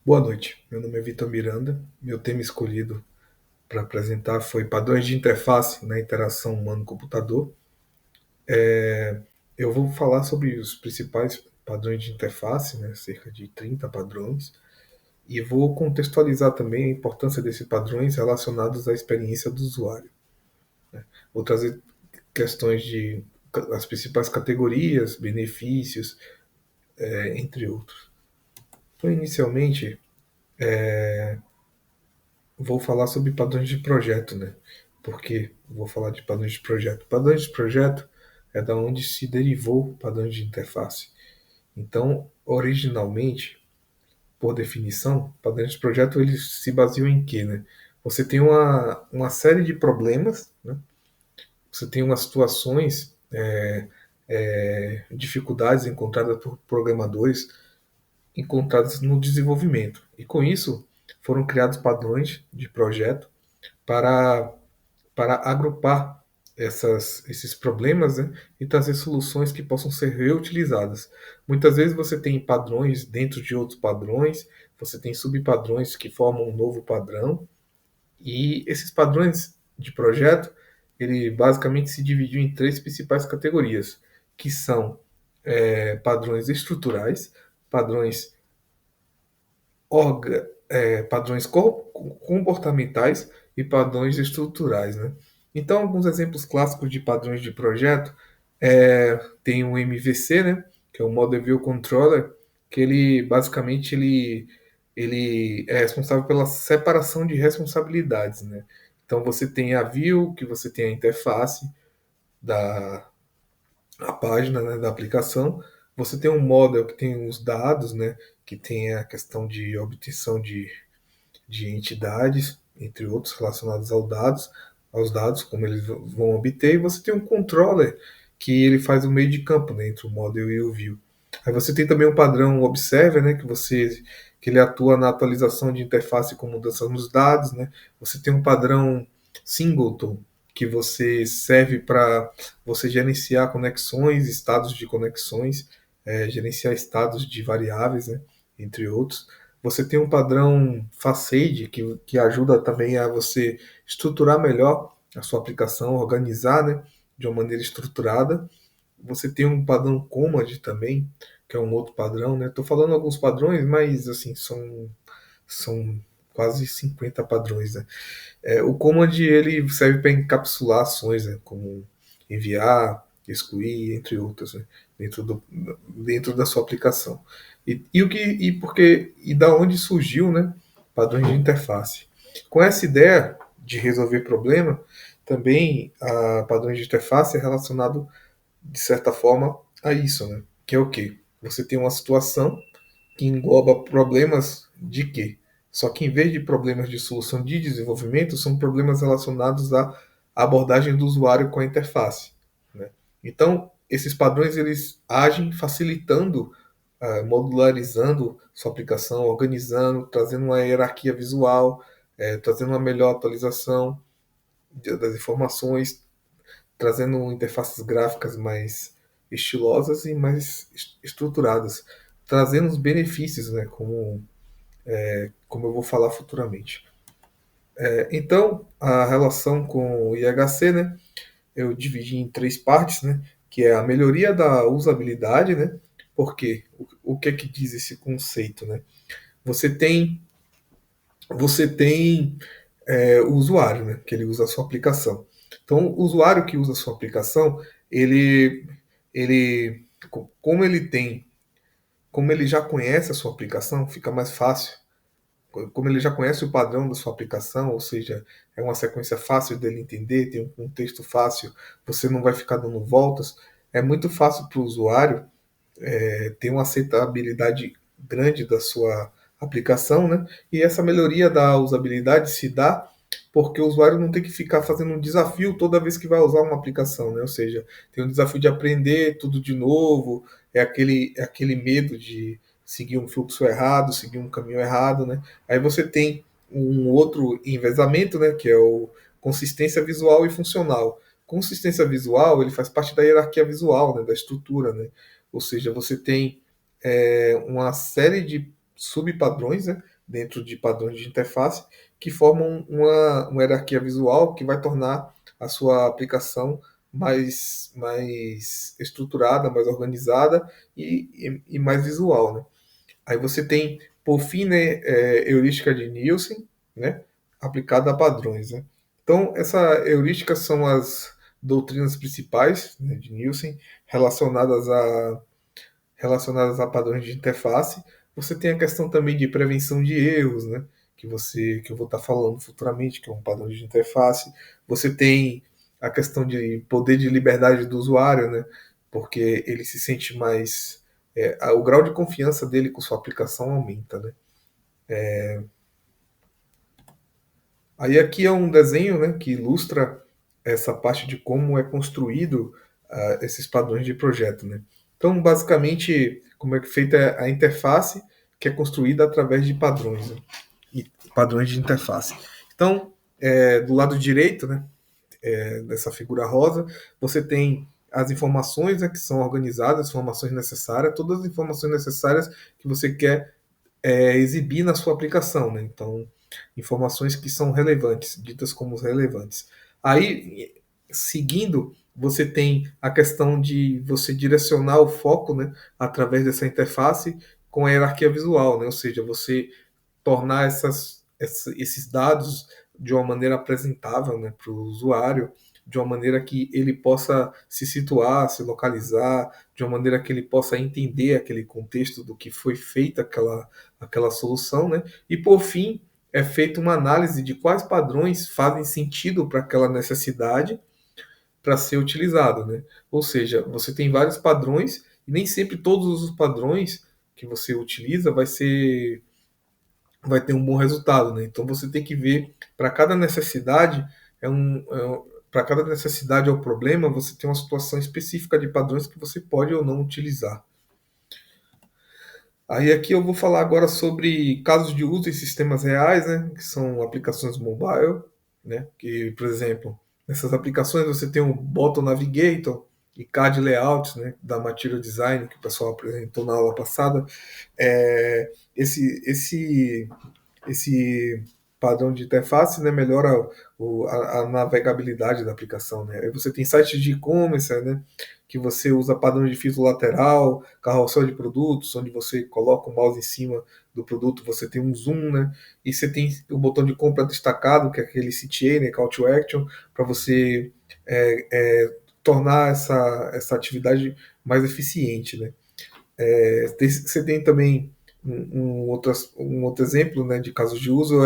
Boa noite, meu nome é Vitor Miranda. Meu tema escolhido para apresentar foi padrões de interface na interação humano-computador. Eu vou falar sobre os principais padrões de interface, né, cerca de 30 padrões, e vou contextualizar também a importância desses padrões relacionados à experiência do usuário. Vou trazer questões de as principais categorias, benefícios, entre outros. Então, inicialmente, vou falar sobre padrões de projeto, né? Porque vou falar de padrões de projeto. Padrões de projeto é da onde se derivou padrões de interface. Então, originalmente, por definição, padrões de projeto eles se baseiam em quê, né? Você tem uma série de problemas, né? Você tem umas situações, dificuldades encontradas por programadores, encontradas no desenvolvimento. E com isso, foram criados padrões de projeto para agrupar esses problemas, né, e trazer soluções que possam ser reutilizadas. Muitas vezes você tem padrões dentro de outros padrões, você tem subpadrões que formam um novo padrão, e esses padrões de projeto, ele basicamente se dividiu em três principais categorias, que são padrões estruturais, padrões padrões comportamentais e padrões estruturais, né? Então, alguns exemplos clássicos de padrões de projeto tem o MVC, né? Que é o Model View Controller, que ele basicamente ele é responsável pela separação de responsabilidades, né? Então você tem a view, que você tem a interface da a página, né, da aplicação. Você tem um model que tem os dados, né, que tem a questão de obtenção de entidades, entre outros, relacionados aos dados, como eles vão obter, e você tem um controller que ele faz o meio de campo, né, entre o model e o view. Aí você tem também um padrão observer, né, que ele atua na atualização de interface com mudança nos dados, né. Você tem um padrão singleton que você serve para você gerenciar conexões, estados de conexões, gerenciar estados de variáveis, né, entre outros. Você tem um padrão facade que ajuda também a você estruturar melhor a sua aplicação, organizar, né, de uma maneira estruturada. Você tem um padrão Comad também, que é um outro padrão, né? Estou falando alguns padrões, mas assim são quase 50 padrões, né? O Command ele serve para encapsular ações, né, como enviar, excluir, entre outras, né, dentro da sua aplicação. E da onde surgiu, né, padrões de interface. Com essa ideia de resolver problema, também a padrões de interface é relacionado de certa forma a isso, né? Que é o quê? Você tem uma situação que engloba problemas de quê? Só que em vez de problemas de solução de desenvolvimento, são problemas relacionados à abordagem do usuário com a interface, né? Então, esses padrões eles agem facilitando, modularizando sua aplicação, organizando, trazendo uma hierarquia visual, trazendo uma melhor atualização das informações, trazendo interfaces gráficas mais estilosas e mais estruturadas, trazendo os benefícios, né, como eu vou falar futuramente. Então, a relação com o IHC, né, eu dividi em três partes, né, que é a melhoria da usabilidade, né, porque o que é que diz esse conceito, né? Você tem, você tem o usuário, né, que ele usa a sua aplicação. Então, o usuário que usa a sua aplicação, ele, ele, como ele tem, como ele já conhece a sua aplicação, fica mais fácil. Como ele já conhece o padrão da sua aplicação, ou seja, é uma sequência fácil dele entender, tem um contexto fácil, você não vai ficar dando voltas. É muito fácil para o usuário ter uma aceitabilidade grande da sua aplicação, né? E essa melhoria da usabilidade se dá porque o usuário não tem que ficar fazendo um desafio toda vez que vai usar uma aplicação, né? Ou seja, tem um desafio de aprender tudo de novo, é aquele medo de seguir um fluxo errado, seguir um caminho errado, né? Aí você tem um outro envezamento, né? Que é o consistência visual e funcional. Consistência visual, ele faz parte da hierarquia visual, né? Da estrutura, né? Ou seja, você tem uma série de subpadrões, né, dentro de padrões de interface, que formam uma hierarquia visual que vai tornar a sua aplicação mais estruturada, mais organizada e mais visual, né? Aí você tem, por fim, né, heurística de Nielsen, né, aplicada a padrões, né? Então, essa heurística são as doutrinas principais, né, de Nielsen relacionadas a padrões de interface. Você tem a questão também de prevenção de erros, né, que eu vou estar falando futuramente, que é um padrão de interface. Você tem a questão de poder de liberdade do usuário, né, porque ele se sente mais o grau de confiança dele com sua aplicação aumenta, né? Aí aqui é um desenho, né, que ilustra essa parte de como é construído esses padrões de projeto, né? Então, basicamente, como é que feita a interface, que é construída através de padrões, né? E padrões de interface. Então, do lado direito, né, dessa figura rosa, você tem as informações, né, que são organizadas, as informações necessárias, todas as informações necessárias que você quer exibir na sua aplicação, né? Então, informações que são relevantes, ditas como relevantes. Aí, seguindo, você tem a questão de você direcionar o foco, né, através dessa interface com a hierarquia visual, né? Ou seja, você tornar esses dados de uma maneira apresentável, né, para o usuário, de uma maneira que ele possa se situar, se localizar, de uma maneira que ele possa entender aquele contexto do que foi feita aquela solução, né? E por fim, é feita uma análise de quais padrões fazem sentido para aquela necessidade para ser utilizado, né? Ou seja, você tem vários padrões e nem sempre todos os padrões que você utiliza vai ter um bom resultado, né? Então você tem que ver para cada necessidade para cada necessidade ou problema você tem uma situação específica de padrões que você pode ou não utilizar. Aí aqui eu vou falar agora sobre casos de uso em sistemas reais, né? Que são aplicações mobile, né? Que, por exemplo, nessas aplicações você tem o Bottom Navigator e Card Layout, né? Da Material Design que o pessoal apresentou na aula passada. É, esse padrão de interface, né, melhora a navegabilidade da aplicação, né? Aí você tem sites de e-commerce, né, que você usa padrão de filtro lateral, carrossel de produtos, onde você coloca o mouse em cima do produto, você tem um zoom, né? E você tem o botão de compra destacado, que é aquele CTA, né, Call to Action, para você tornar essa atividade mais eficiente, né? Você tem também um outro exemplo, né, de casos de uso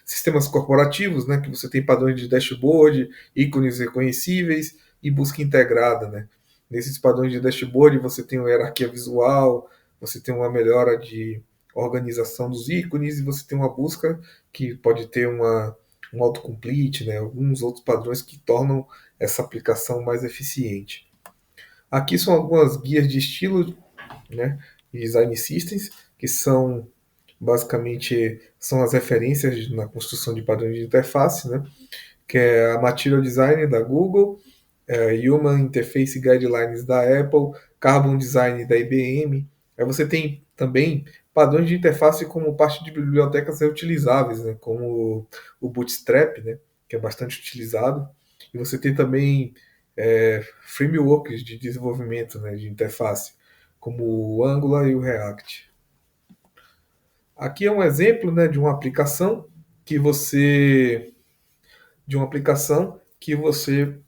sistemas corporativos, né, que você tem padrões de dashboard, ícones reconhecíveis e busca integrada, né. Nesses padrões de dashboard você tem uma hierarquia visual, você tem uma melhora de organização dos ícones e você tem uma busca que pode ter um autocomplete, né, alguns outros padrões que tornam essa aplicação mais eficiente. Aqui são algumas guias de estilo, né, Design Systems, que são basicamente são as referências na construção de padrões de interface, né, que é a Material Design da Google, Human Interface Guidelines da Apple, Carbon Design da IBM. Aí você tem também padrões de interface como parte de bibliotecas reutilizáveis, né, como o Bootstrap, né, que é bastante utilizado. E você tem também frameworks de desenvolvimento, né, de interface, como o Angular e o React. Aqui é um exemplo, né, que você de uma aplicação que você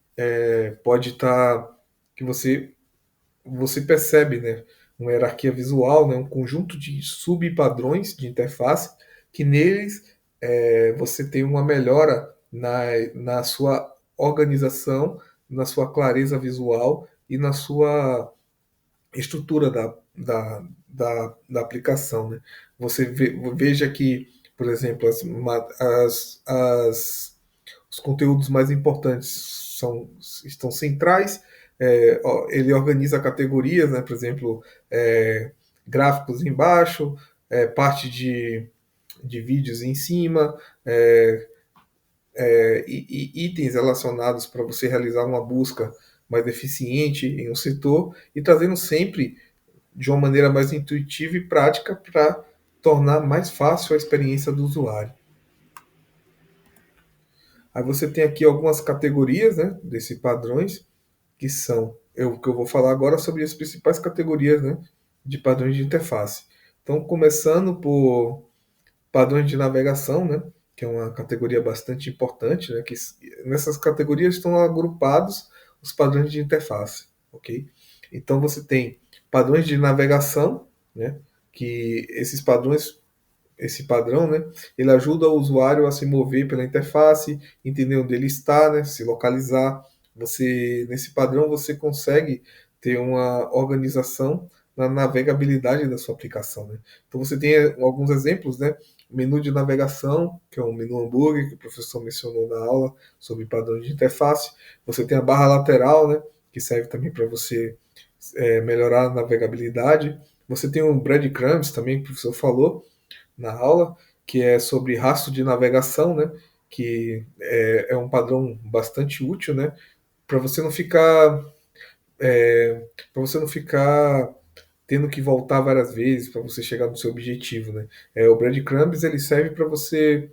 pode estar que você percebe, né, uma hierarquia visual, né, um conjunto de subpadrões de interface que neles você tem uma melhora na sua organização, na sua clareza visual e na sua estrutura da aplicação, né? Veja que, por exemplo, os conteúdos mais importantes estão centrais. Ele organiza categorias, né? Por exemplo, gráficos embaixo, parte de vídeos em cima, e itens relacionados para você realizar uma busca mais eficiente em um setor e trazendo sempre de uma maneira mais intuitiva e prática para tornar mais fácil a experiência do usuário. Aí você tem aqui algumas categorias, né, desses padrões, que são, que eu vou falar agora sobre as principais categorias, né, de padrões de interface. Então, começando por padrões de navegação, né, que é uma categoria bastante importante, né, que nessas categorias estão agrupados os padrões de interface, ok? Então você tem padrões de navegação, né, que esses padrões, esse padrão, né, ele ajuda o usuário a se mover pela interface, entender onde ele está, né, se localizar. Você nesse padrão você consegue ter uma organização na navegabilidade da sua aplicação, né? Então você tem alguns exemplos, né? Menu de navegação, que é um menu hambúrguer que o professor mencionou na aula sobre padrão de interface. Você tem a barra lateral, né, que serve também para você melhorar a navegabilidade. Você tem um breadcrumbs também, que o professor falou na aula, que é sobre rastro de navegação, né, que é um padrão bastante útil, né, para você não ficar para você não ficar tendo que voltar várias vezes para você chegar no seu objetivo, né? O breadcrumbs ele serve para você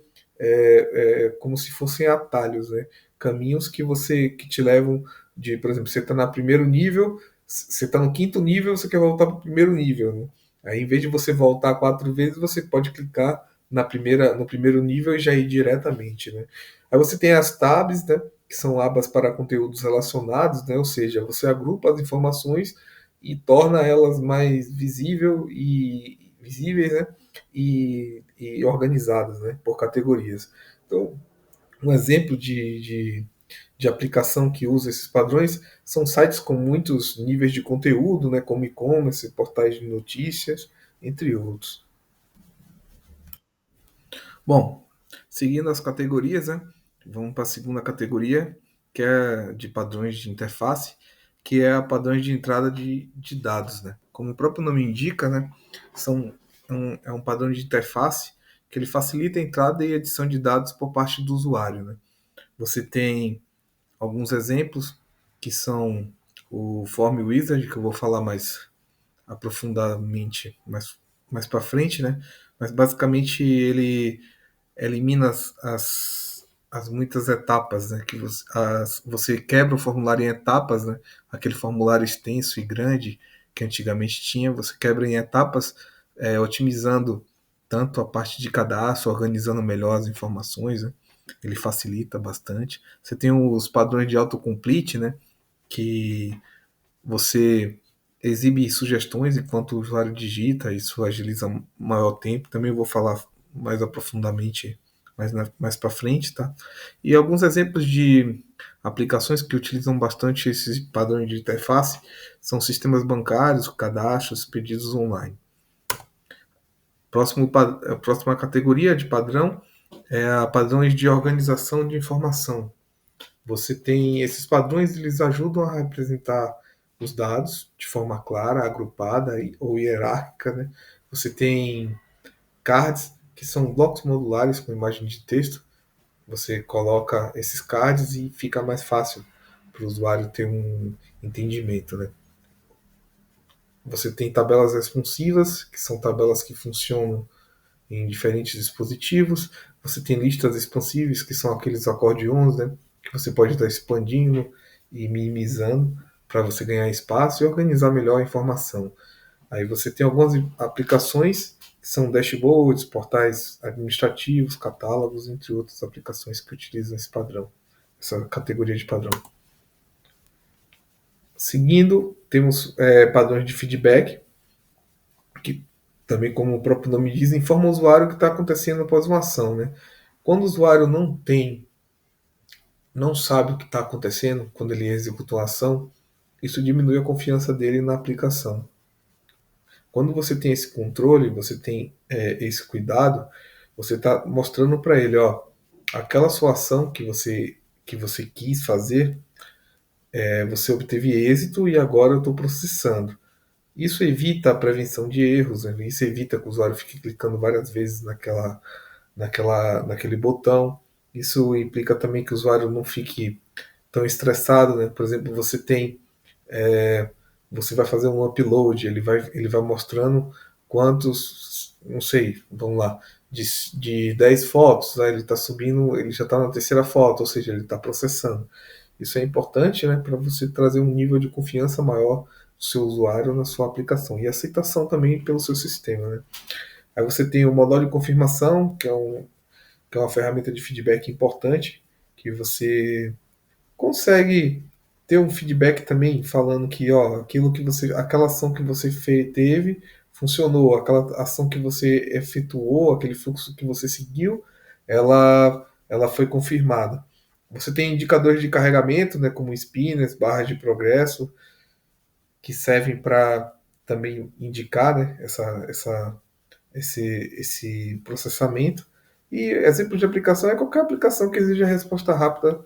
como se fossem atalhos, né? Caminhos que te levam de, por exemplo, você está no primeiro nível, você está no quinto nível, você quer voltar para o primeiro nível, né? Aí, em vez de você voltar 4 vezes, você pode clicar no primeiro nível e já ir diretamente, né? Aí você tem as tabs, né? Que são abas para conteúdos relacionados, né? Ou seja, você agrupa as informações e torna elas mais visíveis, né? E organizadas, né? Por categorias. Então, um exemplo de aplicação que usa esses padrões são sites com muitos níveis de conteúdo, né? Como e-commerce, portais de notícias, entre outros. Bom, seguindo as categorias, né? Vamos para a segunda categoria, que é de padrões de interface, que é a padrões de entrada de dados, né? Como o próprio nome indica, né? É um padrão de interface que ele facilita a entrada e edição de dados por parte do usuário, né? Você tem alguns exemplos que são o Form Wizard, que eu vou falar mais aprofundadamente mais para frente, né? Mas basicamente ele elimina as muitas etapas, né? Que você quebra o formulário em etapas, né? Aquele formulário extenso e grande que antigamente tinha, você quebra em etapas, otimizando tanto a parte de cadastro, organizando melhor as informações, né? Ele facilita bastante. Você tem os padrões de autocomplete, né? Que você exibe sugestões enquanto o usuário digita, isso agiliza maior tempo. Também vou falar mais aprofundadamente mais para frente, tá? E alguns exemplos de aplicações que utilizam bastante esses padrões de interface são sistemas bancários, cadastros, pedidos online. A próxima categoria de padrão é a padrões de organização de informação. Você tem esses padrões, eles ajudam a representar os dados de forma clara, agrupada ou hierárquica, né? Você tem cards, que são blocos modulares com imagem de texto. Você coloca esses cards e fica mais fácil para o usuário ter um entendimento, né? Você tem tabelas responsivas, que são tabelas que funcionam em diferentes dispositivos. Você tem listas expansíveis, que são aqueles acordeões, né, que você pode estar expandindo e minimizando para você ganhar espaço e organizar melhor a informação. Aí você tem algumas aplicações que são dashboards, portais administrativos, catálogos, entre outras aplicações que utilizam esse padrão, essa categoria de padrão. Seguindo, temos padrões de feedback, que também, como o próprio nome diz, informa o usuário o que está acontecendo após uma ação, né? Quando o usuário não sabe o que está acontecendo quando ele executa uma ação, isso diminui a confiança dele na aplicação. Quando você tem esse controle, você tem esse cuidado, você está mostrando para ele, ó, aquela sua ação que você quis fazer, você obteve êxito e agora eu estou processando. Isso evita a prevenção de erros, né? Isso evita que o usuário fique clicando várias vezes naquele botão. Isso implica também que o usuário não fique tão estressado, né? Por exemplo, você vai fazer um upload, ele vai mostrando não sei, vamos lá, de 10 fotos, aí ele está subindo, ele já está na terceira foto, ou seja, ele está processando. Isso é importante, né, para você trazer um nível de confiança maior do seu usuário na sua aplicação e aceitação também pelo seu sistema, né? Aí você tem o modal de confirmação, que é uma ferramenta de feedback importante, que você consegue ter um feedback também falando que, ó, aquilo que você, aquela ação que você teve funcionou, aquela ação que você efetuou, aquele fluxo que você seguiu, ela foi confirmada. Você tem indicadores de carregamento, né, como spinners, barras de progresso, que servem para também indicar, né, esse processamento. E exemplo de aplicação é qualquer aplicação que exija resposta rápida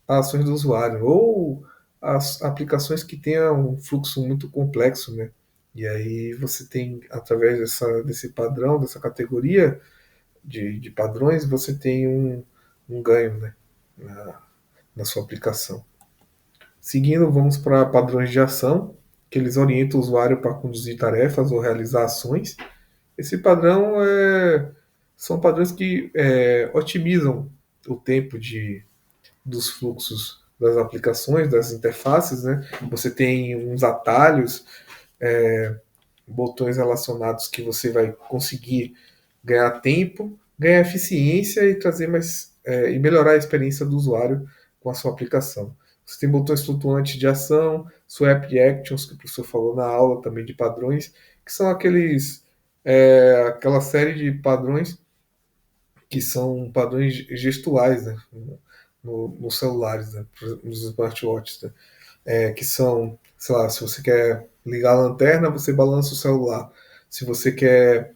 ações do usuário, ou as aplicações que tenham um fluxo muito complexo, né? E aí você tem, através desse padrão, dessa categoria de padrões, você tem um ganho, né, na sua aplicação. Seguindo, vamos para padrões de ação, que eles orientam o usuário para conduzir tarefas ou realizar ações. Esse padrão são padrões que otimizam o tempo dos fluxos das aplicações, das interfaces, né? Você tem uns atalhos, botões relacionados que você vai conseguir ganhar tempo, ganhar eficiência e trazer mais e melhorar a experiência do usuário com a sua aplicação. Você tem botões flutuantes de ação, swap actions, que o professor falou na aula também de padrões, que são aquela série de padrões que são padrões gestuais, né, nos celulares, né, nos smartwatches, né, que são, sei lá, se você quer ligar a lanterna, você balança o celular. Se você quer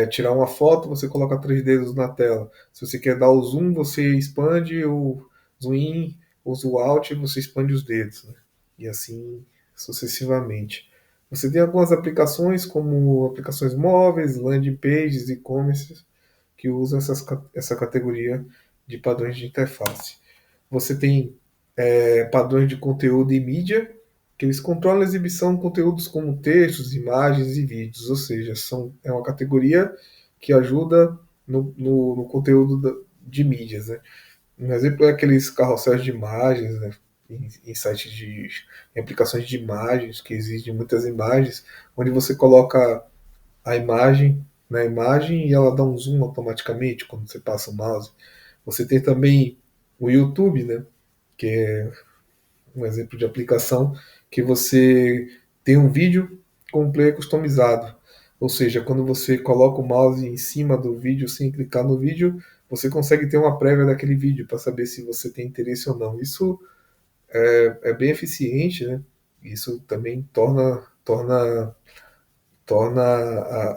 tirar uma foto, você coloca 3 dedos na tela. Se você quer dar o zoom, você expande o zoom in, o zoom out, você expande os dedos, né? E assim sucessivamente. Você tem algumas aplicações, como aplicações móveis, landing pages, e-commerce, que usam essa categoria de padrões de interface. Você tem padrões de conteúdo e mídia, que eles controlam a exibição de conteúdos como textos, imagens e vídeos, ou seja, é uma categoria que ajuda no conteúdo de mídias. Né? Um exemplo é aqueles carrosséis de imagens, né? Em sites em aplicações de imagens, que exigem muitas imagens, onde você coloca a imagem na imagem e ela dá um zoom automaticamente quando você passa o mouse. Você tem também o YouTube, né? Que é um exemplo de aplicação que você tem um vídeo com um player customizado. Ou seja, quando você coloca o mouse em cima do vídeo sem clicar no vídeo, você consegue ter uma prévia daquele vídeo para saber se você tem interesse ou não. Isso é bem eficiente, né? Isso também torna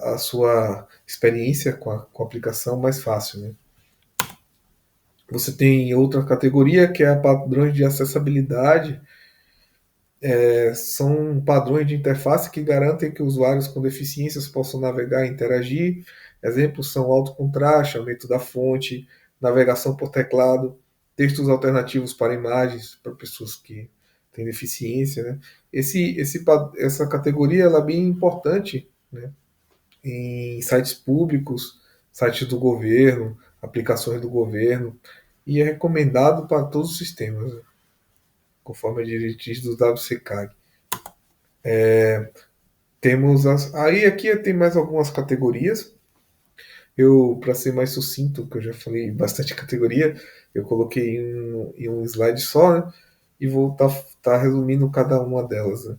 a sua experiência com a aplicação mais fácil, né? Você tem outra categoria que é a padrões de acessibilidade. São padrões de interface que garantem que usuários com deficiências possam navegar e interagir. Exemplos são alto contraste, aumento da fonte, navegação por teclado, textos alternativos para imagens para pessoas que têm deficiência. Né? Essa categoria ela é bem importante, né, em sites públicos, sites do governo, aplicações do governo, e é recomendado para todos os sistemas, né, conforme a diretriz do WCAG. Aí aqui tem mais algumas categorias. Eu, para ser mais sucinto, que eu já falei bastante categoria, eu coloquei em um slide só, né? E vou tá resumindo cada uma delas. Né?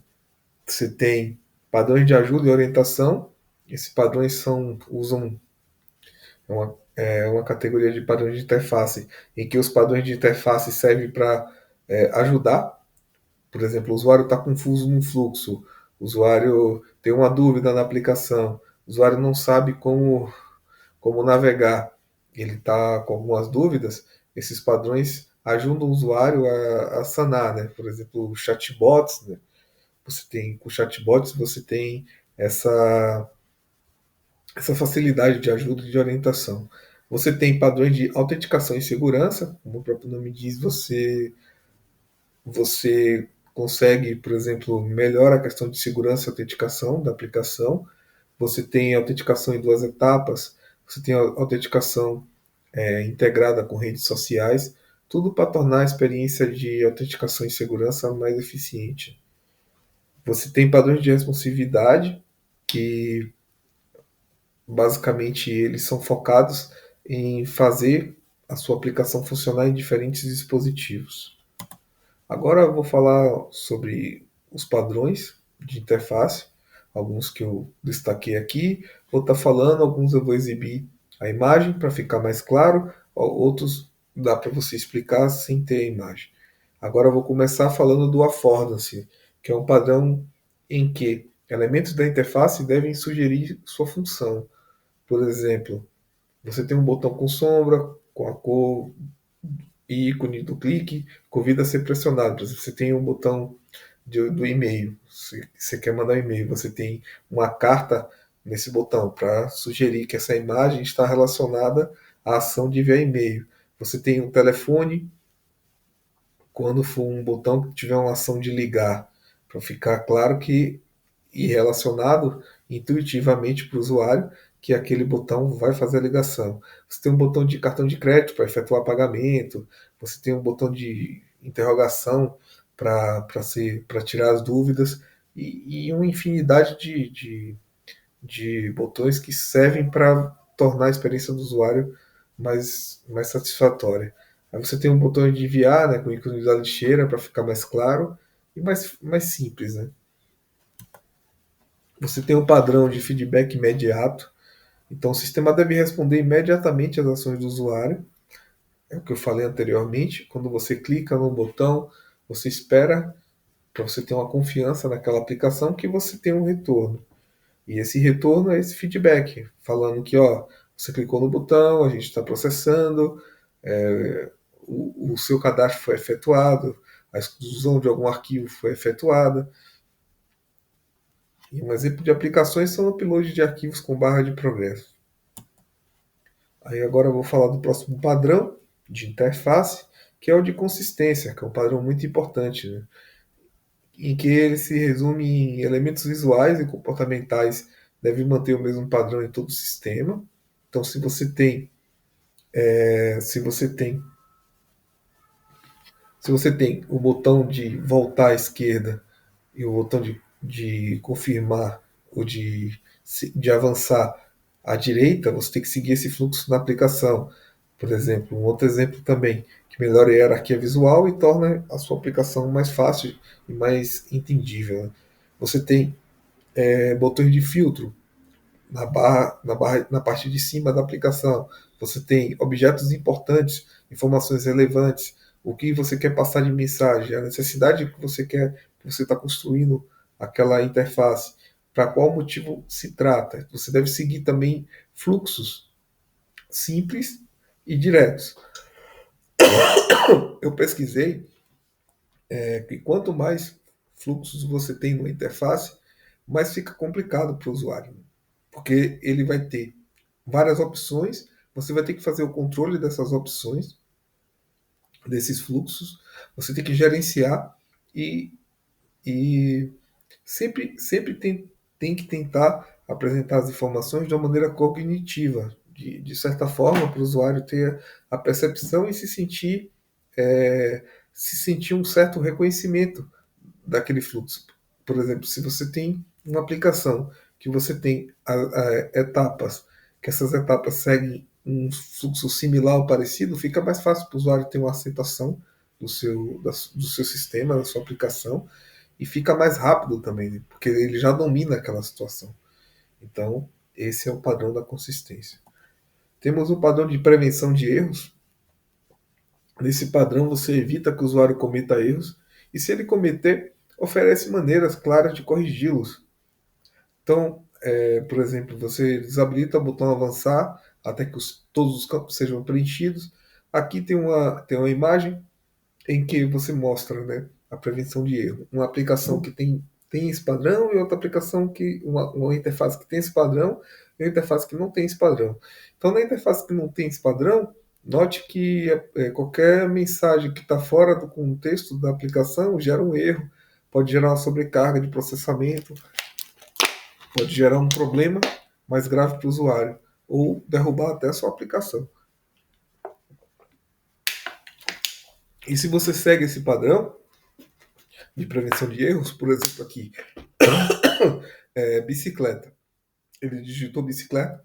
Você tem padrões de ajuda e orientação. Esses padrões usam uma categoria de padrões de interface, em que os padrões de interface servem para ajudar. Por exemplo, o usuário está confuso num fluxo, o usuário tem uma dúvida na aplicação, o usuário não sabe como navegar, ele está com algumas dúvidas, esses padrões ajudam o usuário a sanar, né? Por exemplo, chatbots, né? Com chatbots você tem essa, essa facilidade de ajuda e de orientação. Você tem padrões de autenticação e segurança, como o próprio nome diz, você consegue, por exemplo, melhora a questão de segurança e autenticação da aplicação. você tem autenticação em duas etapas, você tem autenticação integrada com redes sociais, tudo para tornar a experiência de autenticação e segurança mais eficiente. Você tem padrões de responsividade, que basicamente eles são focados em fazer a sua aplicação funcionar em diferentes dispositivos. Agora eu vou falar sobre os padrões de interface, alguns que eu destaquei aqui. Vou estar falando, alguns eu vou exibir a imagem para ficar mais claro, outros dá para você explicar sem ter a imagem. Agora eu vou começar falando do affordance, que é um padrão em que elementos da interface devem sugerir sua função. Por exemplo, você tem um botão com sombra, com a cor e ícone do clique, convida a ser pressionado. Por exemplo, você tem um botão do e-mail, se você quer mandar um e-mail, você tem uma carta nesse botão para sugerir que essa imagem está relacionada à ação de enviar e-mail. Você tem um telefone, quando for um botão que tiver uma ação de ligar, para ficar claro que e relacionado intuitivamente para o usuário que aquele botão vai fazer a ligação. Você tem um botão de cartão de crédito para efetuar pagamento, você tem um botão de interrogação para tirar as dúvidas e uma infinidade de botões que servem para tornar a experiência do usuário mais satisfatória. Aí você tem um botão de enviar, né, com o ícone da lixeira para ficar mais claro e mais simples, né? Você tem um padrão de feedback imediato, então o sistema deve responder imediatamente às ações do usuário. É o que eu falei anteriormente. Quando você clica no botão, você espera para você ter uma confiança naquela aplicação que você tem um retorno. E esse retorno é esse feedback, falando que ó, você clicou no botão, a gente está processando, o seu cadastro foi efetuado, a exclusão de algum arquivo foi efetuada. E um exemplo de aplicações são o upload de arquivos com barra de progresso. Aí agora eu vou falar do próximo padrão de interface, que é o de consistência, que é um padrão muito importante, né? Em que ele se resume em elementos visuais e comportamentais devem manter o mesmo padrão em todo o sistema. Então, se você tem o botão de voltar à esquerda e o botão de confirmar ou de avançar à direita, você tem que seguir esse fluxo na aplicação. Por exemplo, um outro exemplo também, que melhora a hierarquia visual e torna a sua aplicação mais fácil e mais entendível, né? Você tem botões de filtro na parte de cima da aplicação. Você tem objetos importantes, informações relevantes, o que você quer passar de mensagem, a necessidade que que você está construindo aquela interface, para qual motivo se trata. Você deve seguir também fluxos simples e diretos. Eu pesquisei que quanto mais fluxos você tem numa interface, mais fica complicado para o usuário, porque ele vai ter várias opções, você vai ter que fazer o controle dessas opções, desses fluxos, você tem que gerenciar e, e sempre tem que tentar apresentar as informações de uma maneira cognitiva, de certa forma, para o usuário ter a percepção e é, se sentir um certo reconhecimento daquele fluxo. Por exemplo, se você tem uma aplicação que você tem etapas, que essas etapas seguem um fluxo similar ou parecido, fica mais fácil para o usuário ter uma aceitação do seu sistema, da sua aplicação, e fica mais rápido também, né? Porque ele já domina aquela situação. Então, esse é o padrão da consistência. Temos o padrão de prevenção de erros. Nesse padrão, você evita que o usuário cometa erros, e se ele cometer, oferece maneiras claras de corrigi-los. Então, por exemplo, você desabilita o botão avançar até que todos os campos sejam preenchidos. Aqui tem uma imagem em que você mostra, né, a prevenção de erro. Uma aplicação que tem esse padrão e outra aplicação uma interface que tem esse padrão e uma interface que não tem esse padrão. Então, na interface que não tem esse padrão, note que qualquer mensagem que está fora do contexto da aplicação gera um erro, pode gerar uma sobrecarga de processamento. pode gerar um problema mais grave para o usuário ou derrubar até a sua aplicação. E se você segue esse padrão de prevenção de erros, por exemplo, aqui, bicicleta. Ele digitou bicicleta,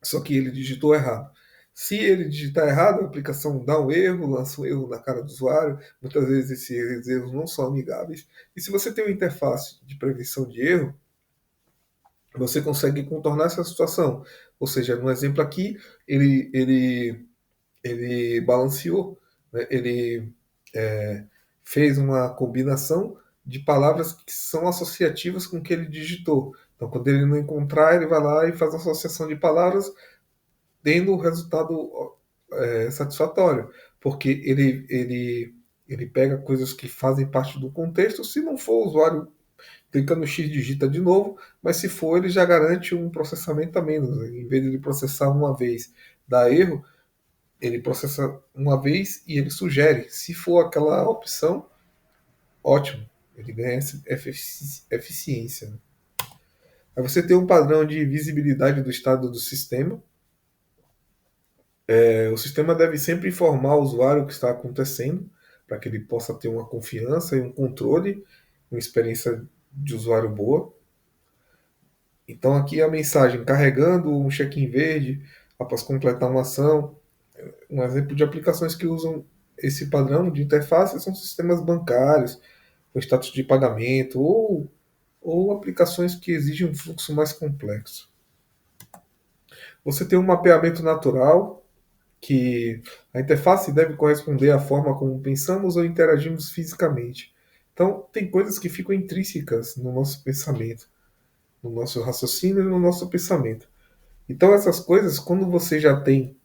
só que ele digitou errado. Se ele digitar errado, a aplicação dá um erro, lança um erro na cara do usuário. Muitas vezes esses erros não são amigáveis. E se você tem uma interface de prevenção de erro, você consegue contornar essa situação. Ou seja, no exemplo aqui, ele balanceou, né? Ele fez uma combinação de palavras que são associativas com o que ele digitou. Então, quando ele não encontrar, ele vai lá e faz a associação de palavras, tendo o resultado satisfatório, porque ele pega coisas que fazem parte do contexto. Se não for, o usuário clica no X, digita de novo, mas se for, ele já garante um processamento a menos. Em vez de ele processar uma vez, dá erro, ele processa uma vez e ele sugere. Se for aquela opção, ótimo, ele ganha essa eficiência. Né? Aí você tem um padrão de visibilidade do estado do sistema. O sistema deve sempre informar o usuário o que está acontecendo, para que ele possa ter uma confiança e um controle, uma experiência de usuário boa. Então aqui a mensagem carregando um check-in verde após completar uma ação. Um exemplo de aplicações que usam esse padrão de interface são sistemas bancários, o status de pagamento ou aplicações que exigem um fluxo mais complexo. Você tem um mapeamento natural, que a interface deve corresponder à forma como pensamos ou interagimos fisicamente. Então, tem coisas que ficam intrínsecas no nosso pensamento, no nosso raciocínio e no nosso pensamento. Então, essas coisas, quando você já tem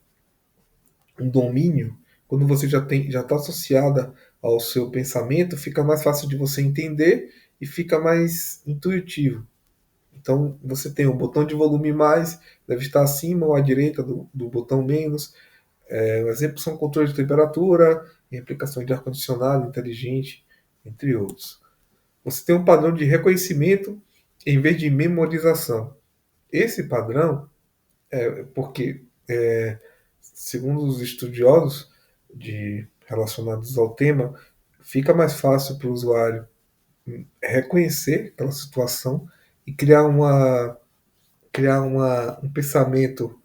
um domínio, quando você já está associada ao seu pensamento, fica mais fácil de você entender e fica mais intuitivo. Então, você tem o botão de volume mais, deve estar acima ou à direita do botão menos. Exemplos são controle de temperatura e aplicações de ar-condicionado inteligente, entre outros. Você tem um padrão de reconhecimento em vez de memorização. Esse padrão porque, segundo os estudiosos relacionados ao tema, fica mais fácil para o usuário reconhecer aquela situação e um pensamento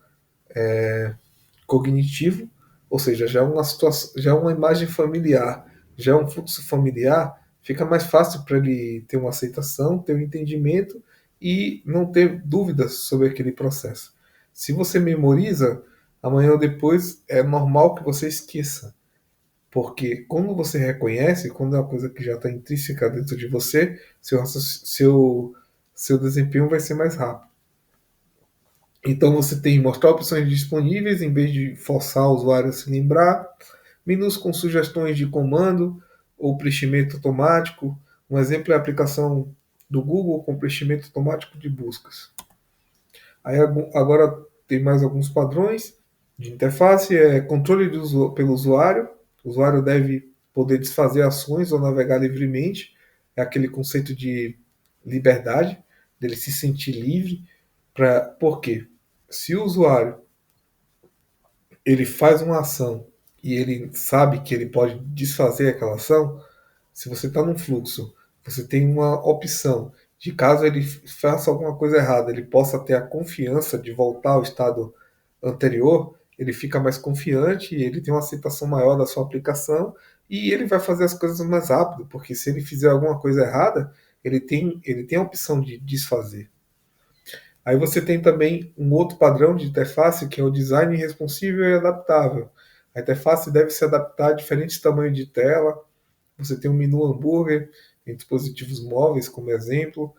cognitivo, ou seja, já é uma situação, já é uma imagem familiar, já é um fluxo familiar, fica mais fácil para ele ter uma aceitação, ter um entendimento e não ter dúvidas sobre aquele processo. Se você memoriza, amanhã ou depois é normal que você esqueça. Porque quando você reconhece, quando é uma coisa que já está intrínseca dentro de você, seu desempenho vai ser mais rápido. Então você tem mostrar opções disponíveis em vez de forçar o usuário a se lembrar, menus com sugestões de comando ou preenchimento automático. Um exemplo é a aplicação do Google com preenchimento automático de buscas. Aí agora tem mais alguns padrões de interface, controle pelo usuário. O usuário deve poder desfazer ações ou navegar livremente. É aquele conceito de liberdade, dele se sentir livre. Por quê? Se o usuário ele faz uma ação e ele sabe que ele pode desfazer aquela ação, se você está num fluxo, você tem uma opção de caso ele faça alguma coisa errada, ele possa ter a confiança de voltar ao estado anterior, ele fica mais confiante, ele tem uma aceitação maior da sua aplicação e ele vai fazer as coisas mais rápido, porque se ele fizer alguma coisa errada, ele tem a opção de desfazer. Aí você tem também um outro padrão de interface, que é o design responsível e adaptável. A interface deve se adaptar a diferentes tamanhos de tela. Você tem um menu hambúrguer em dispositivos móveis, como exemplo,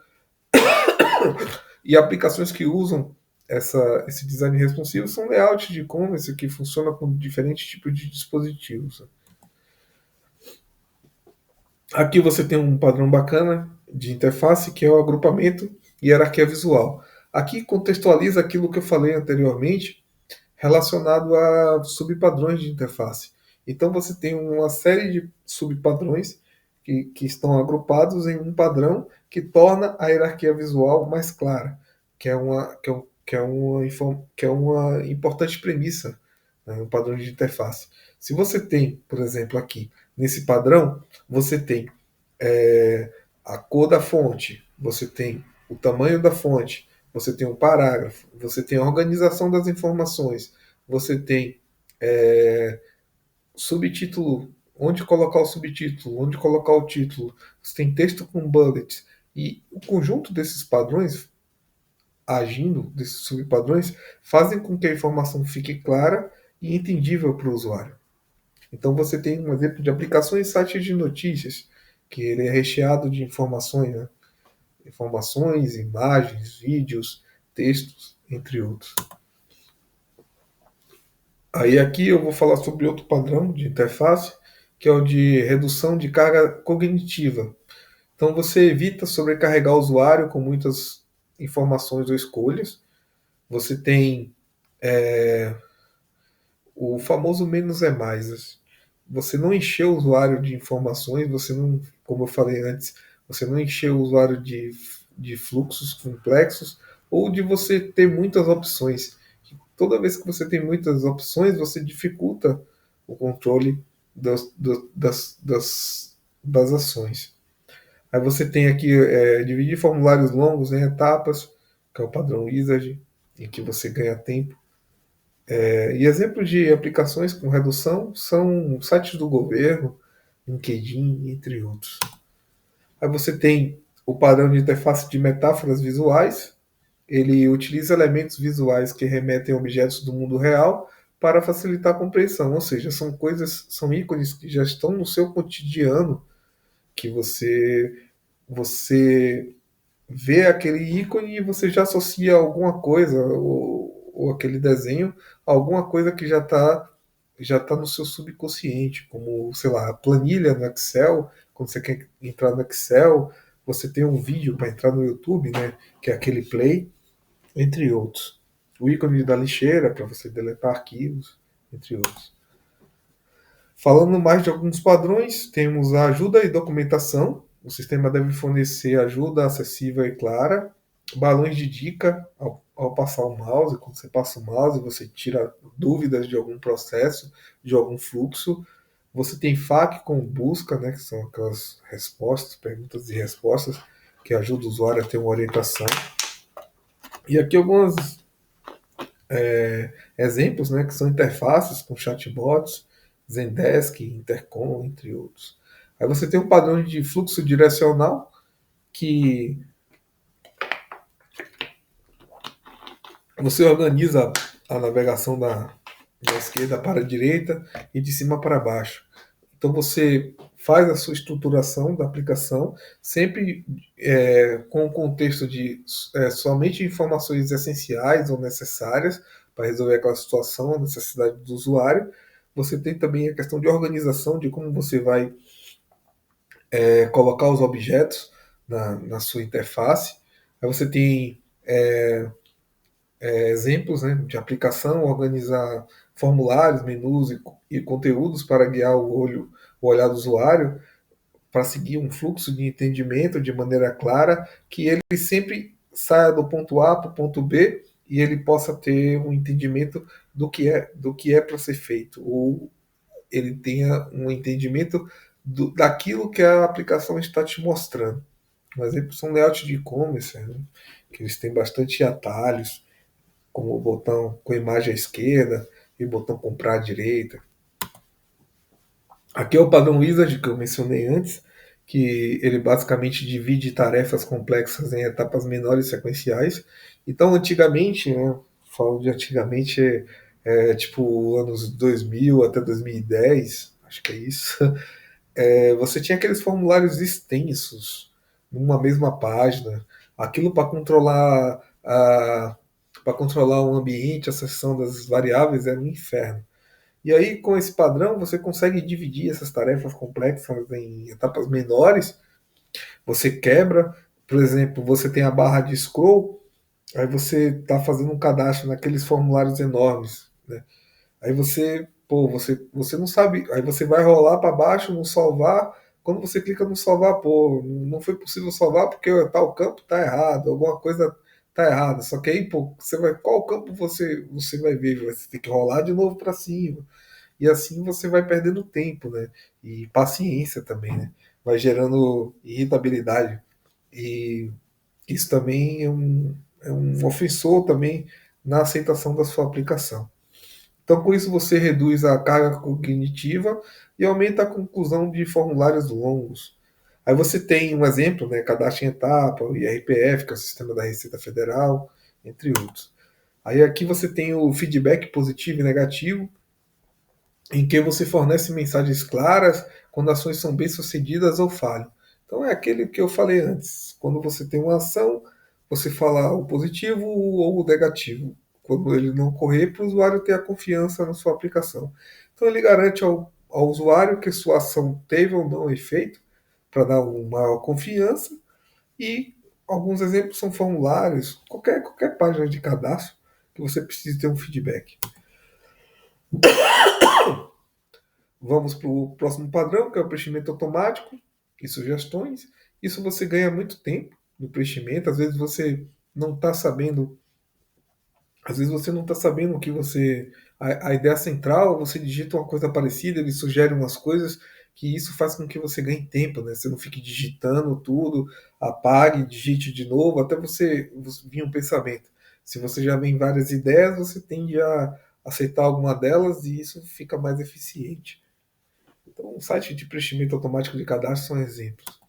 e aplicações que usam esse design responsivo são layouts de e-commerce que funcionam com diferentes tipos de dispositivos. Aqui você tem um padrão bacana de interface, que é o agrupamento e hierarquia visual. Aqui contextualiza aquilo que eu falei anteriormente, relacionado a subpadrões de interface. Então você tem uma série de subpadrões que estão agrupados em um padrão que torna a hierarquia visual mais clara, que é uma importante premissa, né, um padrão de interface. Se você tem, por exemplo, aqui, nesse padrão, você tem a cor da fonte, você tem o tamanho da fonte, você tem um parágrafo, você tem a organização das informações, você tem é, subtítulo, onde colocar o subtítulo, onde colocar o título, você tem texto com bullets, e o conjunto desses padrões, agindo, desses subpadrões, fazem com que a informação fique clara e entendível para o usuário. Então você tem um exemplo de aplicações em sites de notícias, que ele é recheado de informações, né? Informações, imagens, vídeos, textos, entre outros. Aí aqui eu vou falar sobre outro padrão de interface, que é o de redução de carga cognitiva. Então você evita sobrecarregar o usuário com muitas informações ou escolhas. Você tem o famoso menos é mais. Você não encheu o usuário de informações, você não, como eu falei antes, você não encheu o usuário de fluxos complexos ou de você ter muitas opções. Toda vez que você tem muitas opções, você dificulta o controle das ações. Aí você tem aqui dividir formulários longos em etapas, que é o padrão Wizard, em que você ganha tempo. E exemplos de aplicações com redução são sites do governo, LinkedIn, entre outros. Aí você tem o padrão de interface de metáforas visuais. Ele utiliza elementos visuais que remetem a objetos do mundo real para facilitar a compreensão. Ou seja, são coisas, são ícones que já estão no seu cotidiano, que você vê aquele ícone e você já associa alguma coisa, ou aquele desenho, a alguma coisa que já tá no seu subconsciente, como, sei lá, a planilha no Excel, quando você quer entrar no Excel, você tem um vídeo para entrar no YouTube, né, que é aquele play, entre outros. O ícone da lixeira para você deletar arquivos, entre outros. Falando mais de alguns padrões, temos a ajuda e documentação. O sistema deve fornecer ajuda acessível e clara. Balões de dica ao passar o mouse. Quando você passa o mouse, você tira dúvidas de algum processo, de algum fluxo. Você tem FAQ com busca, né, que são aquelas respostas, perguntas e respostas, que ajuda o usuário a ter uma orientação. E aqui alguns exemplos, né, que são interfaces com chatbots, Zendesk, Intercom, entre outros. Aí você tem um padrão de fluxo direcional que você organiza a navegação da esquerda para a direita e de cima para baixo. Então você faz a sua estruturação da aplicação sempre com o contexto de somente informações essenciais ou necessárias para resolver aquela situação, a necessidade do usuário. Você tem também a questão de organização, de como você vai colocar os objetos na sua interface. Aí você tem exemplos, né, de aplicação, organizar formulários, menus e conteúdos para guiar o olhar do usuário, para seguir um fluxo de entendimento de maneira clara, que ele sempre saia do ponto A para o ponto B e ele possa ter um entendimento do que é para ser feito, ou ele tenha um entendimento daquilo que a aplicação está te mostrando. Um exemplo são layouts de e-commerce, né, que eles têm bastante atalhos, como o botão com imagem à esquerda e o botão comprar à direita. Aqui é o padrão Wizard que eu mencionei antes, que ele basicamente divide tarefas complexas em etapas menores sequenciais. Então, antigamente, né, falo de antigamente, tipo anos 2000 até 2010, acho que é isso, você tinha aqueles formulários extensos numa mesma página, aquilo para controlar o ambiente, a seção das variáveis era um inferno. E aí, com esse padrão, você consegue dividir essas tarefas complexas em etapas menores. Você quebra, por exemplo, você tem a barra de scroll, aí você está fazendo um cadastro naqueles formulários enormes, né? Aí você não sabe, aí você vai rolar para baixo, não salvar, Quando você clica no salvar, pô, não foi possível salvar porque tal campo está errado, alguma coisa está errada. Só que aí, pô, você vai, qual campo você vai ver? Você tem que rolar de novo para cima. E assim você vai perdendo tempo, né? E paciência também, né? Vai gerando irritabilidade. E isso também é um ofensor também na aceitação da sua aplicação. Então, com isso, você reduz a carga cognitiva e aumenta a conclusão de formulários longos. Aí você tem um exemplo, né, cadastro em etapa, o IRPF, que é o sistema da Receita Federal, entre outros. Aí aqui você tem o feedback positivo e negativo, em que você fornece mensagens claras quando ações são bem-sucedidas ou falham. Então é aquele que eu falei antes. Quando você tem uma ação, você fala o positivo ou o negativo. Quando ele não ocorrer, para o usuário ter a confiança na sua aplicação. Então ele garante ao usuário que sua ação teve ou não efeito, para dar uma maior confiança. E alguns exemplos são formulários, qualquer página de cadastro que você precise ter um feedback. Vamos para o próximo padrão, que é o preenchimento automático e sugestões. Isso você ganha muito tempo no preenchimento. Não está sabendo, às vezes você não está sabendo o que você, a ideia central, você digita uma coisa parecida, ele sugere umas coisas que isso faz com que você ganhe tempo, né? Você não fique digitando tudo, apague, digite de novo, até você vir um pensamento. Se você já vem várias ideias, você tende a aceitar alguma delas e isso fica mais eficiente. Então, um site de preenchimento automático de cadastro são exemplos.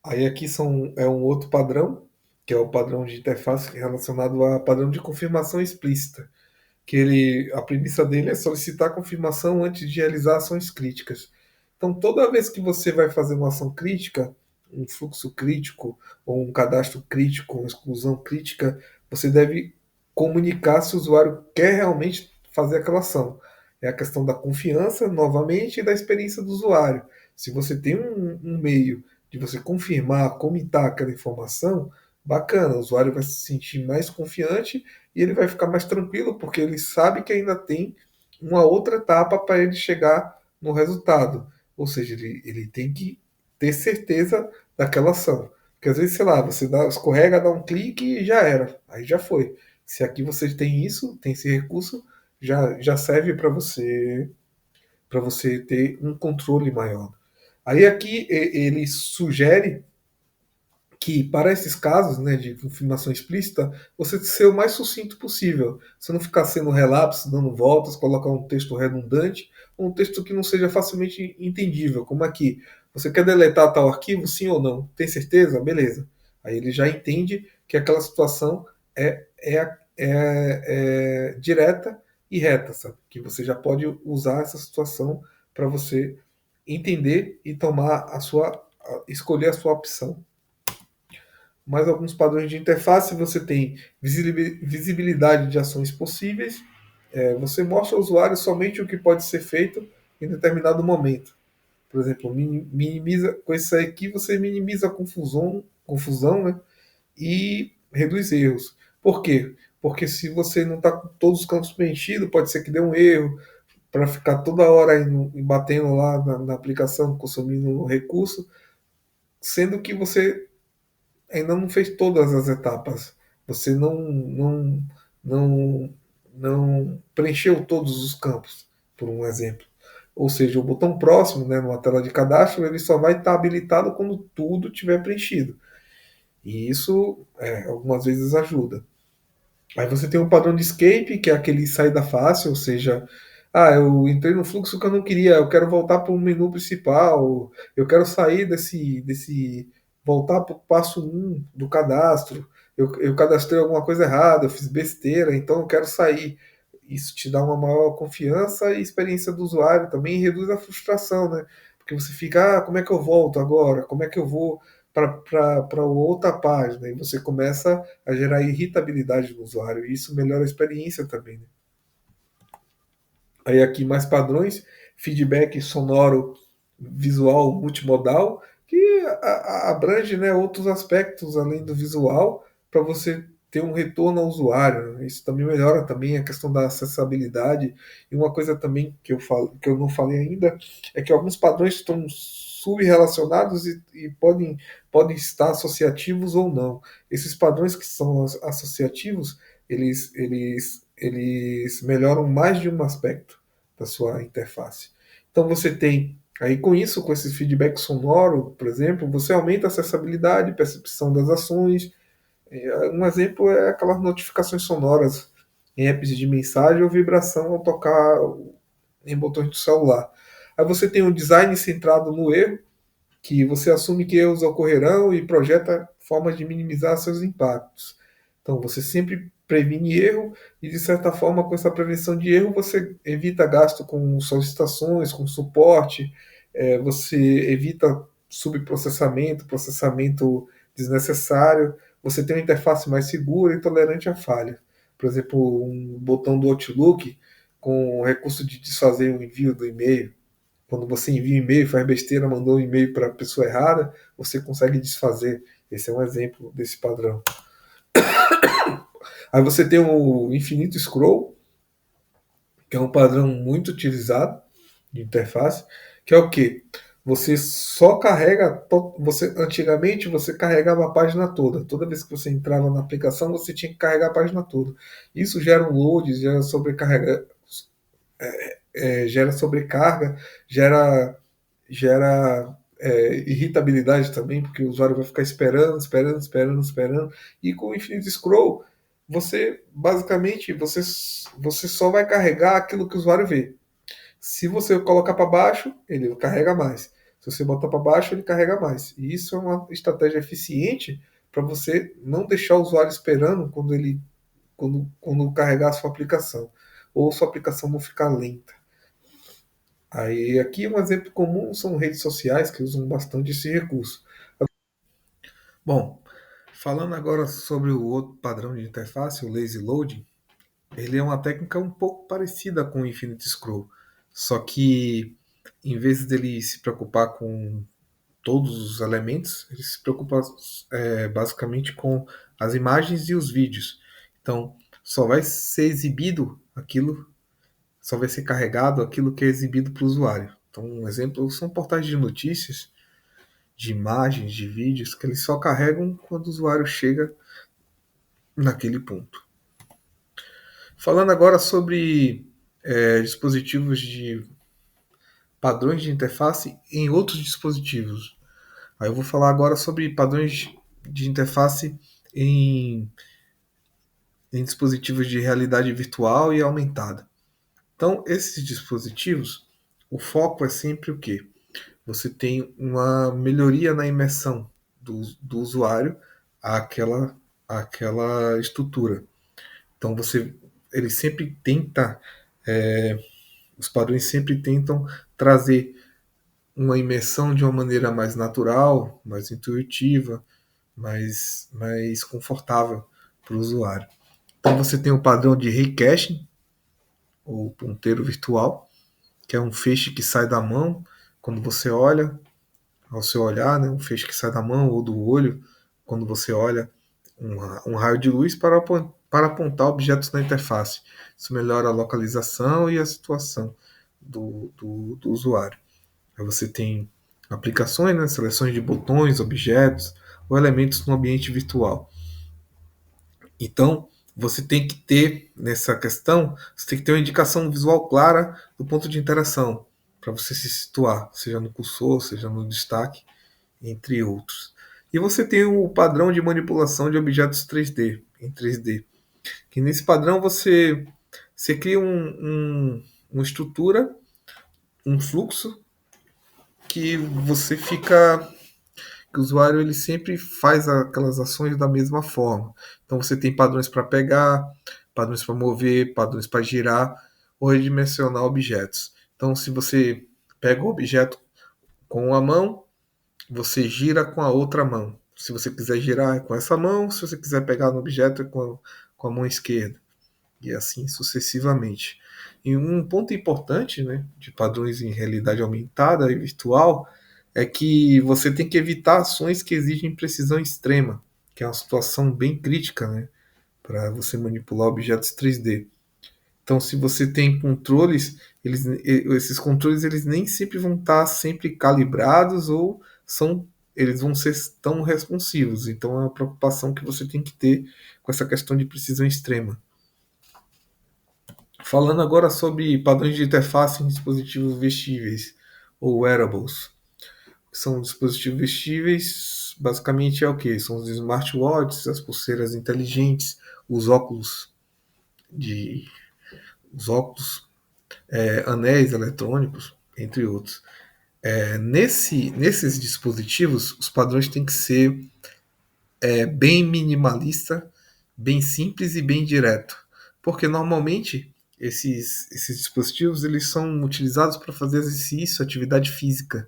Aí aqui é um outro padrão, que é o padrão de interface relacionado a padrão de confirmação explícita, que a premissa dele é solicitar confirmação antes de realizar ações críticas. Então, toda vez que você vai fazer uma ação crítica, um fluxo crítico, ou um cadastro crítico, uma exclusão crítica, você deve comunicar se o usuário quer realmente fazer aquela ação. É a questão da confiança, novamente, e da experiência do usuário. Se você tem um meio de você confirmar, comitar aquela informação, bacana, o usuário vai se sentir mais confiante e ele vai ficar mais tranquilo, porque ele sabe que ainda tem uma outra etapa para ele chegar no resultado. Ou seja, ele tem que ter certeza daquela ação. Porque às vezes, sei lá, você escorrega, dá um clique e já era. Aí já foi. Se aqui você tem isso, tem esse recurso, já serve para você ter um controle maior. Aí aqui ele sugere que para esses casos, né, de confirmação explícita, você ser o mais sucinto possível. Você não ficar sendo relapso, dando voltas, colocar um texto redundante, ou um texto que não seja facilmente entendível, como aqui. Você quer deletar tal arquivo, sim ou não? Tem certeza? Beleza. Aí ele já entende que aquela situação é direta e reta, sabe? Que você já pode usar essa situação para você entender e escolher a sua opção. Mais alguns padrões de interface, você tem visibilidade de ações possíveis, você mostra ao usuário somente o que pode ser feito em determinado momento. Por exemplo, minimiza, com isso aqui você minimiza a confusão, né, e reduz erros. Por quê? Porque se você não está com todos os campos preenchidos, pode ser que dê um erro, para ficar toda hora indo, batendo lá na aplicação, consumindo recurso, sendo que você ainda não fez todas as etapas. Você não, não preencheu todos os campos, por um exemplo. Ou seja, o botão próximo, né, numa tela de cadastro, ele só vai estar habilitado quando tudo tiver preenchido. E isso, algumas vezes ajuda. Aí você tem um padrão de escape, que é aquele saída fácil, ou seja, eu entrei no fluxo que eu não queria, eu quero voltar para o menu principal, eu quero sair voltar para o passo 1 do cadastro, eu cadastrei alguma coisa errada, eu fiz besteira, então eu quero sair. Isso te dá uma maior confiança e experiência do usuário também, e reduz a frustração, né? Porque você fica, como é que eu volto agora? Como é que eu vou para outra página? E você começa a gerar irritabilidade no usuário, e isso melhora a experiência também, né? Aí aqui mais padrões, feedback sonoro, visual, multimodal, que abrange, né, outros aspectos além do visual, para você ter um retorno ao usuário, né? Isso também melhora também a questão da acessibilidade. E uma coisa também que eu não falei ainda é que alguns padrões estão sub-relacionados e podem estar associativos ou não. Esses padrões que são associativos, eles melhoram mais de um aspecto da sua interface. Então você tem, aí com isso, com esse feedback sonoro, por exemplo, você aumenta a acessibilidade, percepção das ações. Um exemplo é aquelas notificações sonoras em apps de mensagem ou vibração ao tocar em botões do celular. Aí você tem um design centrado no erro, que você assume que erros ocorrerão e projeta formas de minimizar seus impactos. Então, você sempre previne erro e, de certa forma, com essa prevenção de erro, você evita gasto com solicitações, com suporte, você evita subprocessamento, processamento desnecessário, você tem uma interface mais segura e tolerante a falha. Por exemplo, um botão do Outlook com o recurso de desfazer o envio do e-mail. Quando você envia um e-mail, faz besteira, mandou um e-mail para a pessoa errada, você consegue desfazer. Esse é um exemplo desse padrão. Aí você tem o Infinito Scroll, que é um padrão muito utilizado de interface, que é o quê? Você só carrega. Antigamente você carregava a página toda. Toda vez que você entrava na aplicação, você tinha que carregar a página toda. Isso gera um load, gera sobrecarga, gera irritabilidade também, porque o usuário vai ficar esperando. E com o Infinite Scroll, você basicamente você só vai carregar aquilo que o usuário vê. Se você colocar para baixo, ele carrega mais. Se você botar para baixo, ele carrega mais. E isso é uma estratégia eficiente para você não deixar o usuário esperando quando carregar a sua aplicação, ou sua aplicação não ficar lenta. Aí aqui um exemplo comum são redes sociais que usam bastante esse recurso. Bom, falando agora sobre o outro padrão de interface, o lazy loading, ele é uma técnica um pouco parecida com o Infinite Scroll, só que em vez dele se preocupar com todos os elementos, ele se preocupa basicamente com as imagens e os vídeos. Então, só vai ser exibido aquilo, só vai ser carregado aquilo que é exibido para o usuário. Então, um exemplo são portais de notícias, de imagens, de vídeos, que eles só carregam quando o usuário chega naquele ponto. Falando agora sobre dispositivos de padrões de interface em outros dispositivos. Aí eu vou falar agora sobre padrões de interface em, em dispositivos de realidade virtual e aumentada. Então, esses dispositivos, o foco é sempre o quê? Você tem uma melhoria na imersão do usuário àquela, àquela estrutura. Então ele sempre tenta, os padrões sempre tentam trazer uma imersão de uma maneira mais natural, mais intuitiva, mais confortável para o usuário. Então você tem o padrão de raycaching, ou ponteiro virtual, que é um feixe que sai da mão quando você olha, ao seu olhar, né, um feixe que sai da mão ou do olho quando você olha um raio de luz para apontar objetos na interface. Isso melhora a localização e a situação do usuário. Aí você tem aplicações, né, seleções de botões, objetos ou elementos no ambiente virtual. Então, você tem que ter, nessa questão, você tem que ter uma indicação visual clara do ponto de interação, para você se situar, seja no cursor, seja no destaque, entre outros. E você tem o padrão de manipulação de objetos 3D, em 3D, que nesse padrão você cria uma estrutura, um fluxo, que você fica que o usuário ele sempre faz aquelas ações da mesma forma. Então você tem padrões para pegar, padrões para mover, padrões para girar ou redimensionar objetos. Então se você pega o objeto com uma mão, você gira com a outra mão. Se você quiser girar é com essa mão, se você quiser pegar no objeto é com a mão esquerda. E assim sucessivamente. E um ponto importante, né, de padrões em realidade aumentada e virtual é que você tem que evitar ações que exigem precisão extrema, que é uma situação bem crítica, né, para você manipular objetos 3D. Então, se você tem controles, esses controles eles nem sempre vão estar sempre calibrados ou eles vão ser tão responsivos. Então, é uma preocupação que você tem que ter com essa questão de precisão extrema. Falando agora sobre padrões de interface em dispositivos vestíveis ou wearables, que são dispositivos vestíveis, basicamente é o que? São os smartwatches, as pulseiras inteligentes, os óculos de os óculos, anéis eletrônicos, entre outros. Nesses dispositivos, os padrões têm que ser bem minimalista, bem simples e bem direto, porque normalmente esses dispositivos eles são utilizados para fazer exercício, atividade física.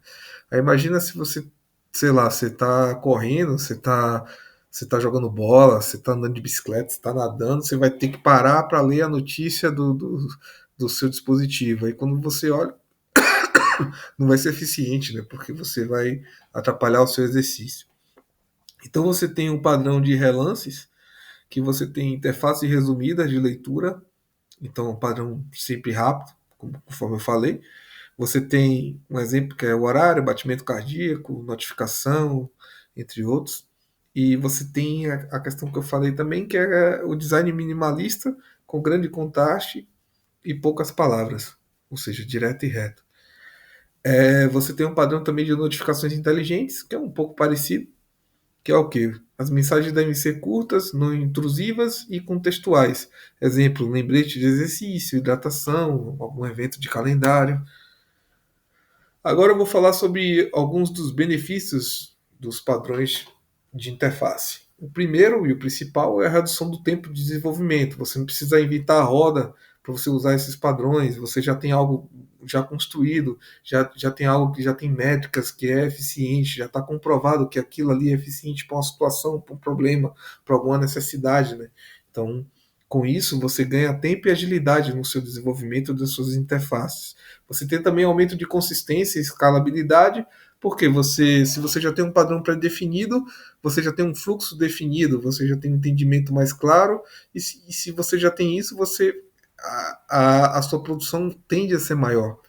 Aí imagina se você, sei lá, você está correndo, você tá jogando bola, você está andando de bicicleta, você está nadando, você vai ter que parar para ler a notícia do seu dispositivo. Aí quando você olha, não vai ser eficiente, né? Porque você vai atrapalhar o seu exercício. Então você tem um padrão de relances, que você tem interface resumida de leitura, então um padrão sempre rápido, conforme eu falei. Você tem um exemplo que é o horário, batimento cardíaco, notificação, entre outros. E você tem a questão que eu falei também, que é o design minimalista, com grande contraste e poucas palavras, ou seja, direto e reto. Você tem um padrão também de notificações inteligentes, que é um pouco parecido, que é o quê? As mensagens devem ser curtas, não intrusivas e contextuais. Exemplo, lembrete de exercício, hidratação, algum evento de calendário. Agora eu vou falar sobre alguns dos benefícios dos padrões de interface. O primeiro e o principal é a redução do tempo de desenvolvimento. Você não precisa inventar a roda para você usar esses padrões, você já tem algo já construído, já tem algo que já tem métricas que é eficiente, já está comprovado que aquilo ali é eficiente para uma situação, para um problema, para alguma necessidade. Né? Então, com isso, você ganha tempo e agilidade no seu desenvolvimento das suas interfaces. Você tem também aumento de consistência e escalabilidade, porque se você já tem um padrão pré-definido, você já tem um fluxo definido, você já tem um entendimento mais claro, e se você já tem isso, a sua produção tende a ser maior.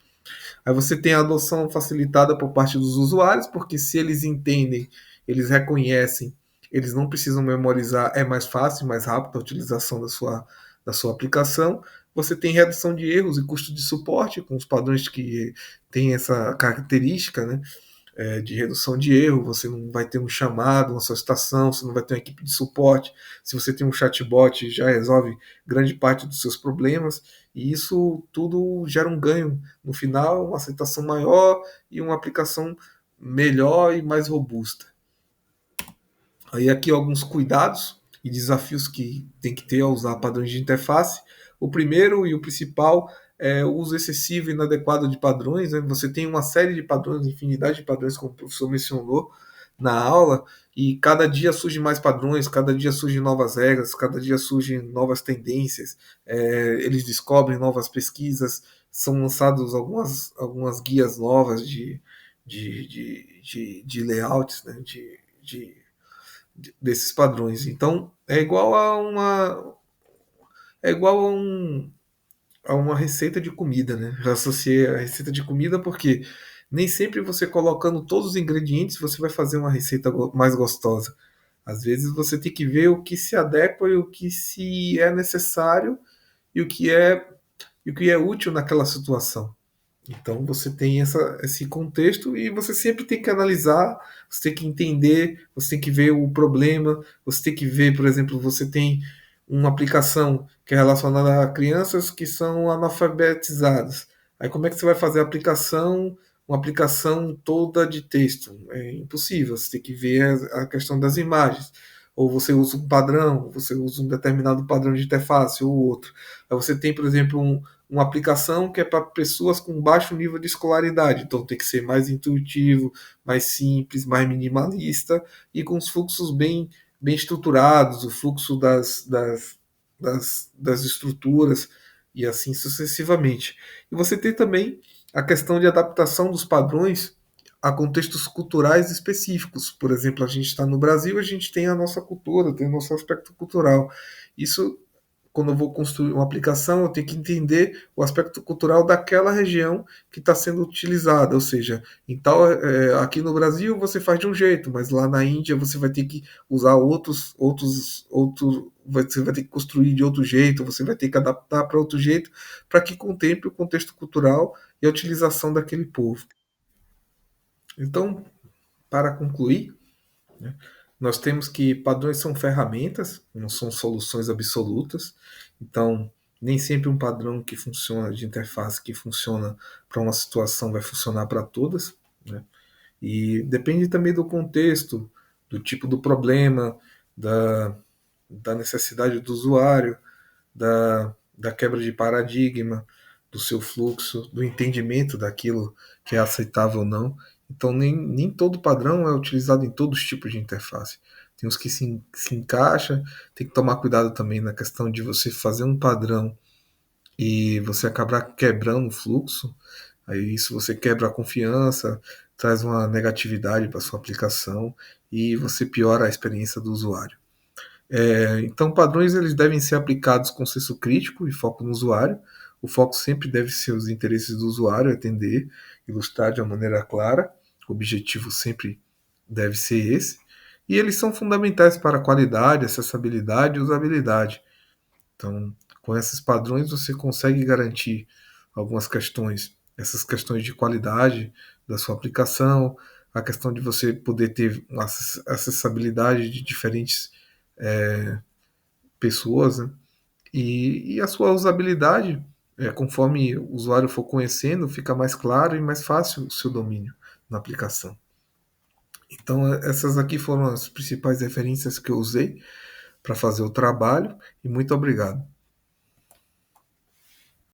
Aí você tem a adoção facilitada por parte dos usuários, porque se eles entendem, eles reconhecem, eles não precisam memorizar, é mais fácil, mais rápido a utilização da sua aplicação. Você tem redução de erros e custo de suporte, com os padrões que têm essa característica, né? De redução de erro, você não vai ter um chamado, uma solicitação, você não vai ter uma equipe de suporte. Se você tem um chatbot, já resolve grande parte dos seus problemas, e isso tudo gera um ganho no final, uma aceitação maior e uma aplicação melhor e mais robusta. Aí aqui alguns cuidados e desafios que tem que ter ao usar padrões de interface. O primeiro e o principal é o uso excessivo e inadequado de padrões. Né? Você tem uma série de padrões, infinidade de padrões, como o professor mencionou na aula, e cada dia surgem mais padrões, cada dia surgem novas regras, cada dia surgem novas tendências, eles descobrem novas pesquisas, são lançados algumas guias novas de layouts, né? Desses padrões. Então, é igual a uma receita de comida, né? Eu associei a receita de comida porque nem sempre você colocando todos os ingredientes você vai fazer uma receita mais gostosa. Às vezes você tem que ver o que se adequa e o que se é necessário e o que é útil naquela situação. Então você tem esse contexto e você sempre tem que analisar, você tem que entender, você tem que ver o problema, você tem que ver, por exemplo, você tem uma aplicação que é relacionada a crianças que são analfabetizadas. Aí como é que você vai fazer uma aplicação toda de texto? É impossível, você tem que ver a questão das imagens. Ou você usa um padrão, ou você usa um determinado padrão de interface ou outro. Aí você tem, por exemplo, uma aplicação que é para pessoas com baixo nível de escolaridade. Então tem que ser mais intuitivo, mais simples, mais minimalista e com os fluxos bem estruturados, o fluxo das estruturas e assim sucessivamente. E você tem também a questão de adaptação dos padrões a contextos culturais específicos. Por exemplo, a gente está no Brasil, a gente tem a nossa cultura, tem o nosso aspecto cultural. Isso quando eu vou construir uma aplicação, eu tenho que entender o aspecto cultural daquela região que está sendo utilizada. Ou seja, aqui no Brasil você faz de um jeito, mas lá na Índia você vai ter que usar você vai ter que construir de outro jeito, você vai ter que adaptar para outro jeito, para que contemple o contexto cultural e a utilização daquele povo. Então, para concluir, né, nós temos que padrões são ferramentas, não são soluções absolutas. Então, nem sempre um padrão que funciona de interface que funciona para uma situação vai funcionar para todas, né? E depende também do contexto, do tipo do problema, da, da necessidade do usuário, da quebra de paradigma, do seu fluxo, do entendimento daquilo que é aceitável ou não. Então, nem todo padrão é utilizado em todos os tipos de interface. Tem uns que se encaixa, tem que tomar cuidado também na questão de você fazer um padrão e você acabar quebrando o fluxo. Aí isso você quebra a confiança, traz uma negatividade para sua aplicação e você piora a experiência do usuário. Então, padrões eles devem ser aplicados com senso crítico e foco no usuário. O foco sempre deve ser os interesses do usuário, atender, ilustrar de uma maneira clara. O objetivo sempre deve ser esse. E eles são fundamentais para a qualidade, acessibilidade e usabilidade. Então, com esses padrões você consegue garantir algumas questões, essas questões de qualidade da sua aplicação, a questão de você poder ter uma acessibilidade de diferentes pessoas, né? E a sua usabilidade, conforme o usuário for conhecendo, fica mais claro e mais fácil o seu domínio na aplicação. Então, essas aqui foram as principais referências que eu usei para fazer o trabalho, e muito obrigado.